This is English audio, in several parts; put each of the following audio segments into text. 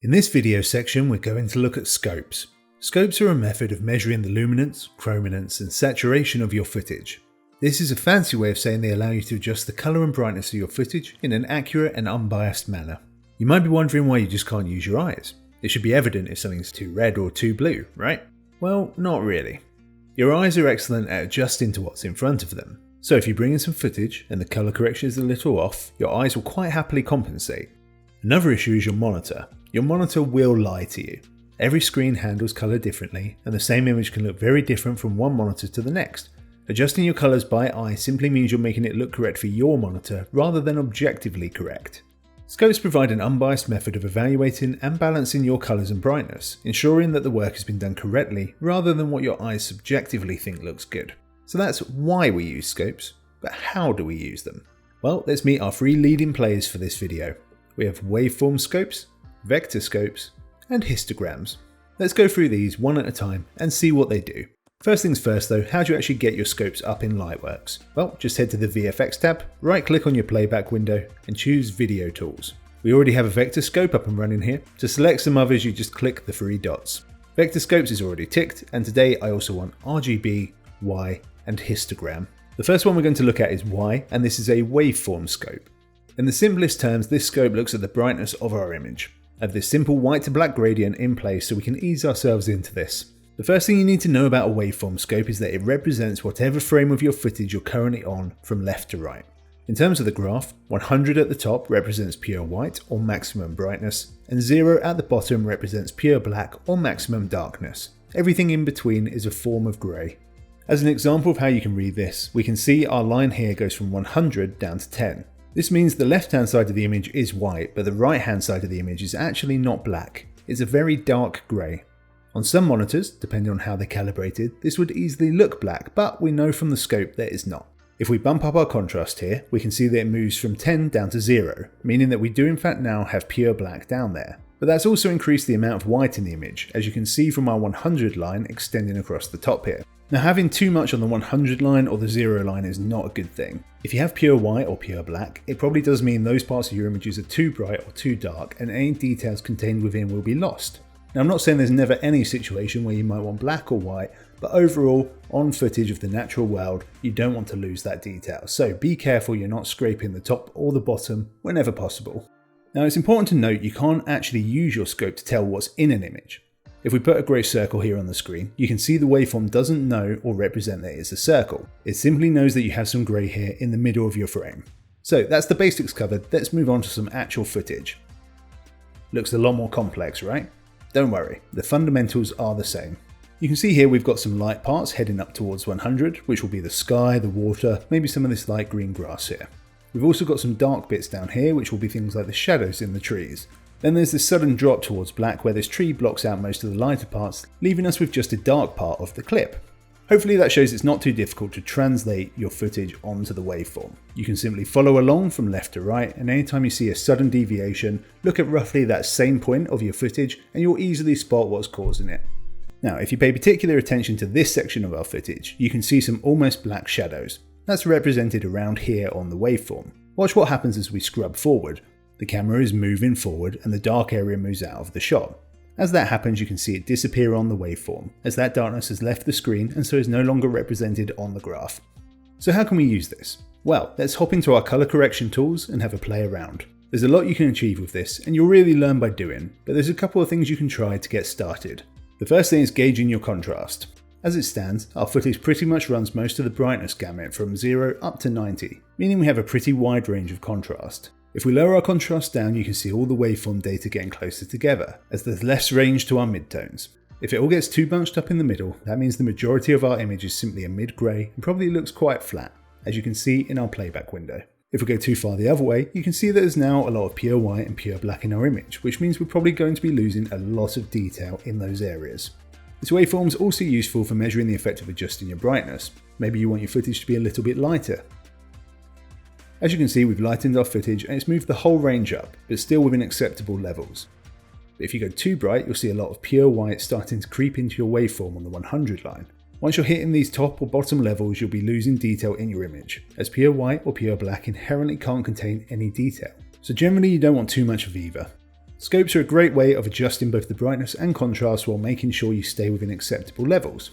In this video section, we're going to look at scopes. Scopes are a method of measuring the luminance, chrominance, and saturation of your footage. This is a fancy way of saying they allow you to adjust the colour and brightness of your footage in an accurate and unbiased manner. You might be wondering why you just can't use your eyes. It should be evident if something's too red or too blue, right? Well, not really. Your eyes are excellent at adjusting to what's in front of them. So if you bring in some footage and the colour correction is a little off, your eyes will quite happily compensate. Another issue is your monitor. Your monitor will lie to you. Every screen handles colour differently, and the same image can look very different from one monitor to the next. Adjusting your colours by eye simply means you're making it look correct for your monitor rather than objectively correct. Scopes provide an unbiased method of evaluating and balancing your colours and brightness, ensuring that the work has been done correctly rather than what your eyes subjectively think looks good. So that's why we use scopes, but how do we use them? Well, let's meet our three leading players for this video. We have waveform scopes, vectorscopes, and histograms. Let's go through these one at a time and see what they do. First things first though, how do you actually get your scopes up in Lightworks? Well, just head to the VFX tab, right click on your playback window and choose Video Tools. We already have a Vectorscope up and running here. To select some others, you just click the three dots. Vectorscopes is already ticked, and today I also want RGB, Y, and histogram. The first one we're going to look at is Y, and this is a waveform scope. In the simplest terms, this scope looks at the brightness of our image. I have this simple white to black gradient in place so we can ease ourselves into this. The first thing you need to know about a waveform scope is that it represents whatever frame of your footage you're currently on from left to right. In terms of the graph, 100 at the top represents pure white or maximum brightness, and 0 at the bottom represents pure black or maximum darkness. Everything in between is a form of grey. As an example of how you can read this, we can see our line here goes from 100 down to 10. This means the left hand side of the image is white, but the right hand side of the image is actually not black. It's a very dark grey. On some monitors, depending on how they're calibrated, this would easily look black, but we know from the scope that it's not. If we bump up our contrast here, we can see that it moves from 10 down to 0, meaning that we do in fact now have pure black down there. But that's also increased the amount of white in the image, as you can see from our 100 line extending across the top here. Now, having too much on the 100 line or the 0 line is not a good thing. If you have pure white or pure black, it probably does mean those parts of your images are too bright or too dark, and any details contained within will be lost. Now, I'm not saying there's never any situation where you might want black or white, but overall, on footage of the natural world, you don't want to lose that detail. So be careful you're not scraping the top or the bottom whenever possible. Now, it's important to note you can't actually use your scope to tell what's in an image. If we put a grey circle here on the screen, you can see the waveform doesn't know or represent that it's a circle. It simply knows that you have some grey here in the middle of your frame. So that's the basics covered, let's move on to some actual footage. Looks a lot more complex, right? Don't worry, the fundamentals are the same. You can see here we've got some light parts heading up towards 100, which will be the sky, the water, maybe some of this light green grass here. We've also got some dark bits down here, which will be things like the shadows in the trees. Then there's this sudden drop towards black where this tree blocks out most of the lighter parts, leaving us with just a dark part of the clip. Hopefully that shows it's not too difficult to translate your footage onto the waveform. You can simply follow along from left to right, and anytime you see a sudden deviation, look at roughly that same point of your footage and you'll easily spot what's causing it. Now, if you pay particular attention to this section of our footage, you can see some almost black shadows. That's represented around here on the waveform. Watch what happens as we scrub forward. The camera is moving forward and the dark area moves out of the shot. As that happens, you can see it disappear on the waveform, as that darkness has left the screen and so is no longer represented on the graph. So how can we use this? Well, let's hop into our colour correction tools and have a play around. There's a lot you can achieve with this, and you'll really learn by doing, but there's a couple of things you can try to get started. The first thing is gauging your contrast. As it stands, our footage pretty much runs most of the brightness gamut from 0 up to 90, meaning we have a pretty wide range of contrast. If we lower our contrast down, you can see all the waveform data getting closer together, as there's less range to our midtones. If it all gets too bunched up in the middle, that means the majority of our image is simply a mid-grey and probably looks quite flat, as you can see in our playback window. If we go too far the other way, you can see that there's now a lot of pure white and pure black in our image, which means we're probably going to be losing a lot of detail in those areas. This waveform is also useful for measuring the effect of adjusting your brightness. Maybe you want your footage to be a little bit lighter. As you can see, we've lightened our footage and it's moved the whole range up, but still within acceptable levels. But if you go too bright, you'll see a lot of pure white starting to creep into your waveform on the 100 line. Once you're hitting these top or bottom levels, you'll be losing detail in your image, as pure white or pure black inherently can't contain any detail. So generally you don't want too much of either. Scopes are a great way of adjusting both the brightness and contrast while making sure you stay within acceptable levels.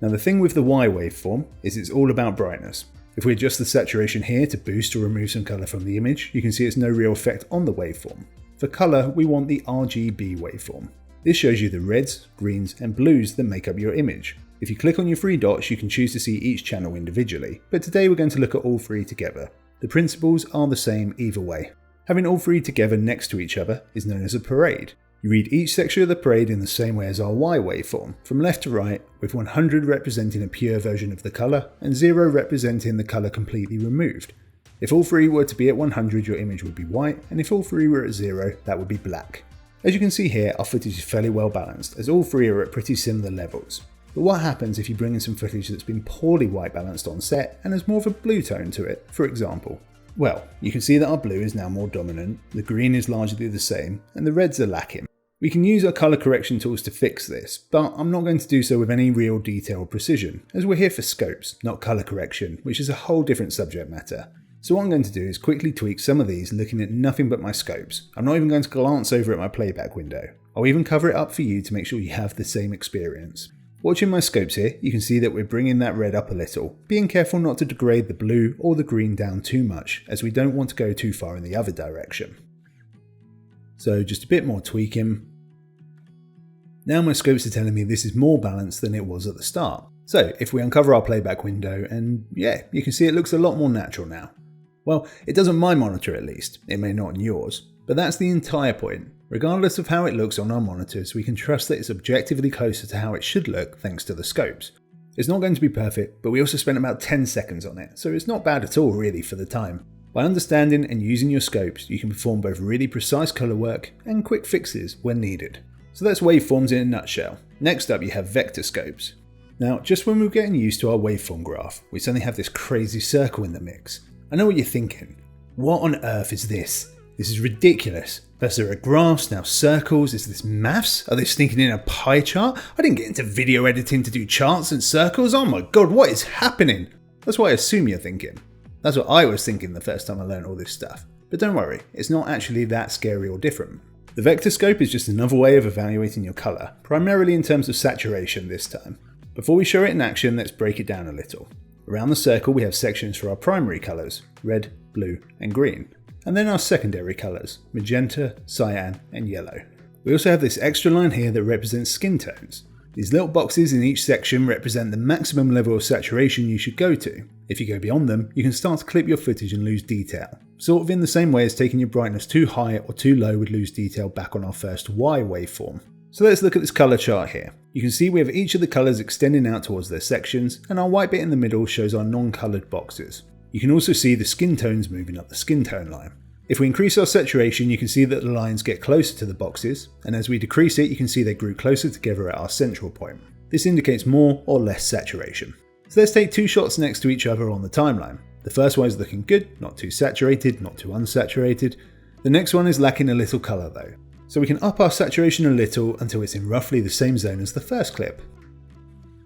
Now the thing with the Y waveform is it's all about brightness. If we adjust the saturation here to boost or remove some colour from the image, you can see it's no real effect on the waveform. For colour, we want the RGB waveform. This shows you the reds, greens and blues that make up your image. If you click on your three dots, you can choose to see each channel individually, but today we're going to look at all three together. The principles are the same either way. Having all three together next to each other is known as a parade. You read each section of the parade in the same way as our Y waveform, from left to right, with 100 representing a pure version of the colour and 0 representing the colour completely removed. If all three were to be at 100, your image would be white, and if all three were at 0, that would be black. As you can see here, our footage is fairly well balanced, as all three are at pretty similar levels. But what happens if you bring in some footage that's been poorly white balanced on set and has more of a blue tone to it, for example? Well, you can see that our blue is now more dominant, the green is largely the same, and the reds are lacking. We can use our colour correction tools to fix this, but I'm not going to do so with any real detail or precision, as we're here for scopes, not colour correction, which is a whole different subject matter. So what I'm going to do is quickly tweak some of these looking at nothing but my scopes. I'm not even going to glance over at my playback window. I'll even cover it up for you to make sure you have the same experience. Watching my scopes here, you can see that we're bringing that red up a little, being careful not to degrade the blue or the green down too much, as we don't want to go too far in the other direction. So just a bit more tweaking. Now my scopes are telling me this is more balanced than it was at the start. So if we uncover our playback window, and yeah, you can see it looks a lot more natural now. Well, it does on my monitor at least, it may not on yours, but that's the entire point. Regardless of how it looks on our monitors, we can trust that it's objectively closer to how it should look thanks to the scopes. It's not going to be perfect, but we also spent about 10 seconds on it, so it's not bad at all really for the time. By understanding and using your scopes, you can perform both really precise colour work and quick fixes when needed. So that's waveforms in a nutshell. Next up you have Vectorscopes. Now, just when we were getting used to our waveform graph, we suddenly have this crazy circle in the mix. I know what you're thinking. What on earth is this? This is ridiculous. First there are graphs, now circles. Is this maths? Are they sneaking in a pie chart? I didn't get into video editing to do charts and circles. Oh my god, what is happening? That's what I assume you're thinking. That's what I was thinking the first time I learned all this stuff. But don't worry, it's not actually that scary or different. The Vectorscope is just another way of evaluating your colour, primarily in terms of saturation this time. Before we show it in action, let's break it down a little. Around the circle we have sections for our primary colours, red, blue and green. And then our secondary colours, magenta, cyan and yellow. We also have this extra line here that represents skin tones. These little boxes in each section represent the maximum level of saturation you should go to. If you go beyond them, you can start to clip your footage and lose detail. Sort of in the same way as taking your brightness too high or too low would lose detail back on our first Y waveform. So let's look at this colour chart here. You can see we have each of the colours extending out towards their sections, and our white bit in the middle shows our non-coloured boxes. You can also see the skin tones moving up the skin tone line. If we increase our saturation, you can see that the lines get closer to the boxes, and as we decrease it, you can see they grew closer together at our central point. This indicates more or less saturation. So let's take two shots next to each other on the timeline. The first one is looking good, not too saturated, not too unsaturated. The next one is lacking a little colour though. So we can up our saturation a little until it's in roughly the same zone as the first clip.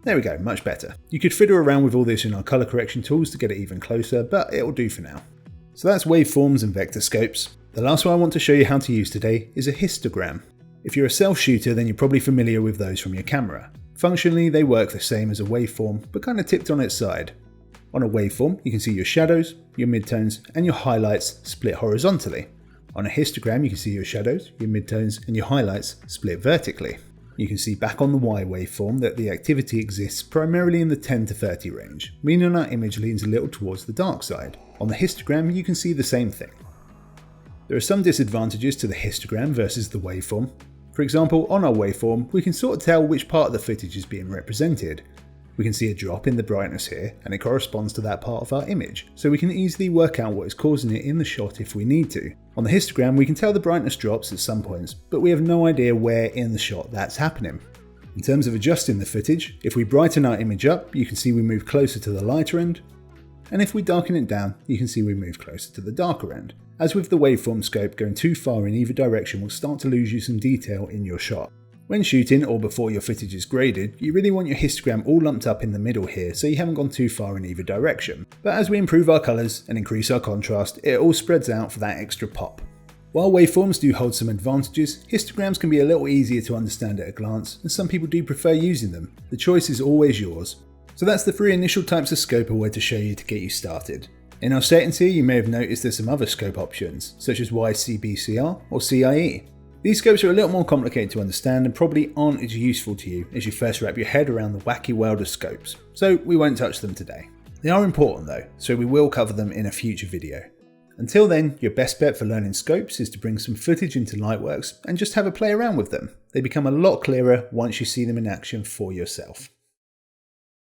There we go, much better. You could fiddle around with all this in our colour correction tools to get it even closer, but it'll do for now. So that's waveforms and Vectorscopes. The last one I want to show you how to use today is a histogram. If you're a self-shooter, then you're probably familiar with those from your camera. Functionally, they work the same as a waveform, but kind of tipped on its side. On a waveform, you can see your shadows, your midtones, and your highlights split horizontally. On a histogram, you can see your shadows, your midtones, and your highlights split vertically. You can see back on the Y waveform that the activity exists primarily in the 10 to 30 range, meaning our image leans a little towards the dark side. On the histogram, you can see the same thing. There are some disadvantages to the histogram versus the waveform. For example, on our waveform, we can sort of tell which part of the footage is being represented. We can see a drop in the brightness here, and it corresponds to that part of our image, so we can easily work out what is causing it in the shot if we need to. On the histogram, we can tell the brightness drops at some points, but we have no idea where in the shot that's happening. In terms of adjusting the footage, if we brighten our image up, you can see we move closer to the lighter end, and if we darken it down, you can see we move closer to the darker end. As with the waveform scope, going too far in either direction will start to lose you some detail in your shot. When shooting or before your footage is graded, you really want your histogram all lumped up in the middle here so you haven't gone too far in either direction. But as we improve our colours and increase our contrast, it all spreads out for that extra pop. While waveforms do hold some advantages, histograms can be a little easier to understand at a glance, and some people do prefer using them. The choice is always yours. So that's the 3 initial types of scope I wanted to show you to get you started. In our settings here, you may have noticed there's some other scope options, such as YCBCR or CIE. These scopes are a little more complicated to understand and probably aren't as useful to you as you first wrap your head around the wacky world of scopes, so we won't touch them today. They are important though, so we will cover them in a future video. Until then, your best bet for learning scopes is to bring some footage into Lightworks and just have a play around with them. They become a lot clearer once you see them in action for yourself.